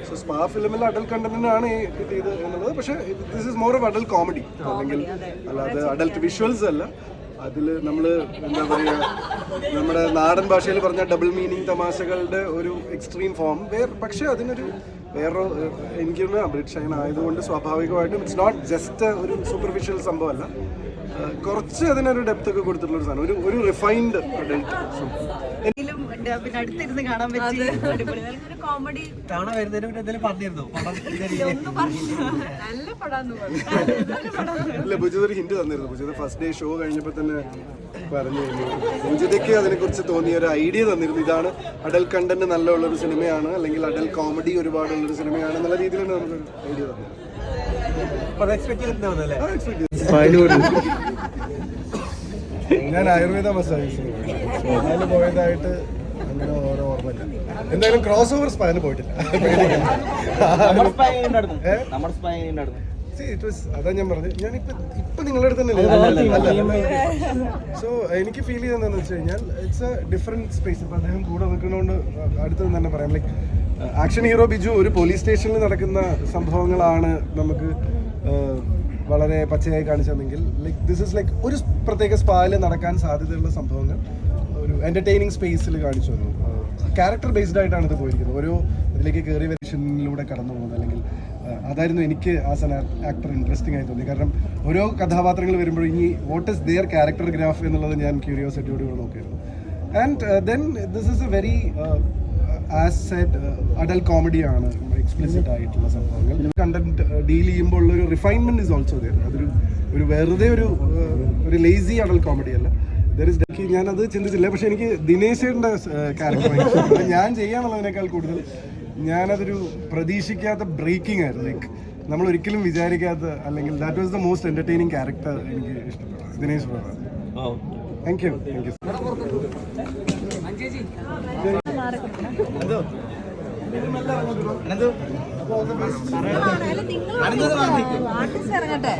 So spa ഫിലിമിൽ adult കണ്ടന്റിനാണ് കിട്ടിയത് എന്നുള്ളത്. പക്ഷേ this is more of adult comedy, അല്ലെങ്കിൽ അല്ലാതെ അഡൽട്ട് വിഷ്വൽസ് അല്ല. അതിൽ നമ്മൾ എന്താ പറയുക, നമ്മുടെ നാടൻ ഭാഷയിൽ പറഞ്ഞ ഡബിൾ മീനിങ് തമാശകളുടെ ഒരു എക്സ്ട്രീം ഫോം പക്ഷേ അതിനൊരു എനിക്ക് ബ്രിഡ് ഷൈൻ ആയതുകൊണ്ട് സ്വാഭാവികമായിട്ടും ഇറ്റ്സ് നോട്ട് ജസ്റ്റ് ഒരു സൂപ്പർഫിഷ്യൽ സംഭവമല്ല, കുറച്ച് അതിനൊരു ഡെപ്ത് ഒക്കെ കൊടുത്തിട്ടുള്ള ഒരു സാധനം, ഒരു റിഫൈൻഡ് അഡൽട്ട്. പിന്നെ അടുത്തിരുന്ന് കാണാൻ പറ്റി. കോമഡി തവണ വരുന്നതിന് പറഞ്ഞിരുന്നു നല്ല പടാന്ന് ഇല്ല, ബുജിത ഒരു ഹിന്റ് തന്നിരുന്നു. ബുജിത ഫസ്റ്റ് ഡേ ഷോ കഴിഞ്ഞപ്പോൾ തന്നെ പറഞ്ഞു കഴിഞ്ഞു. ബുജിതയ്ക്ക് അതിനെക്കുറിച്ച് തോന്നിയ ഒരു ഐഡിയ തന്നിരുന്നു. ഇതാണ് അഡൽട്ട് കണ്ടന്റ് നല്ല ഉള്ളൊരു സിനിമയാണ്, അല്ലെങ്കിൽ അഡൽട്ട് കോമഡി ഒരുപാടുള്ളൊരു സിനിമയാണ് എന്നുള്ള രീതിയിലാണ് നമുക്ക് ഐഡിയ തന്നത്. ഞാൻ ആയുർവേദ മസാജ് പോയതായിട്ട് അങ്ങനെ ഓരോ ഓർമ്മയില്ല. എന്തായാലും ക്രോസ് ഓവർ സ്പാന് പോയിട്ടില്ല. അതാ ഞാൻ പറഞ്ഞത്, ഇപ്പൊ നിങ്ങളുടെ അടുത്ത് തന്നെ. സോ എനിക്ക് ഫീൽ ചെയ്യുന്നതെന്ന് വെച്ച് കഴിഞ്ഞാൽ ഇറ്റ്സ് എ ഡിഫറെന്റ് സ്പേസ്. ഇപ്പൊ അദ്ദേഹം കൂടെ നിൽക്കുന്നതുകൊണ്ട് അടുത്ത് തന്നെ പറയാം, ലൈക്ക് ആക്ഷൻ ഹീറോ ബിജു ഒരു പോലീസ് സ്റ്റേഷനിൽ നടക്കുന്ന സംഭവങ്ങളാണ് നമുക്ക് വളരെ പച്ചയായി കാണിച്ചതെങ്കിൽ ലൈക്ക് ദിസ് ഇസ് ലൈക്ക് ഒരു പ്രത്യേക സ്പായിൽ നടക്കാൻ സാധ്യതയുള്ള സംഭവങ്ങൾ ഒരു എന്റർടൈനിങ് സ്പേസിൽ കാണിച്ചു തന്നു. ക്യാരക്ടർ ബേസ്ഡ് ആയിട്ടാണ് ഇത് പോയിരിക്കുന്നത്. ഓരോ ഇതിലേക്ക് കയറി വെർഷനിലൂടെ കടന്നു പോകുന്നത്, അല്ലെങ്കിൽ അതായിരുന്നു എനിക്ക് ആസ് ആൻ ആക്ടർ ഇൻട്രസ്റ്റിംഗ് ആയി തോന്നി. കാരണം ഓരോ കഥാപാത്രങ്ങൾ വരുമ്പോൾ ഇനി what is their character graph എന്നുള്ളത് ഞാൻ ക്യൂരിയോസിറ്റിയോട് നോക്കിയിരുന്നു. And then this is a very as said adult കോമഡിയാണ്, എക്സ്പ്ലിസിറ്റ് ആയിട്ടുള്ള സംഭവങ്ങൾ. കണ്ടന്റ് ഡീൽ ചെയ്യുമ്പോൾ ഉള്ളൊരു റിഫൈൻമെന്റ് ഇസ് ഓൾസോ ദെയർ. അതൊരു വെറുതെ ഒരു ലേസി അഡൽട്ട് കോമഡി അല്ല. ഞാനത് ചിന്തിച്ചില്ല. പക്ഷെ എനിക്ക് ദിനേശേട്ടൻ്റെ ക്യാരക്ടർ ഞാൻ ചെയ്യാനുള്ളതിനേക്കാൾ കൂടുതൽ ഞാനതൊരു പ്രതീക്ഷിക്കാത്ത ബ്രേക്കിംഗ് ആയിരുന്നു. ലൈക്ക് നമ്മൾ ഒരിക്കലും വിചാരിക്കാത്ത, അല്ലെങ്കിൽ that was the most entertaining character എനിക്ക് ഇഷ്ടപ്പെട്ടു ദിനേശ് ബ്രദർ. Thank you. ഇറങ്ങട്ടെ.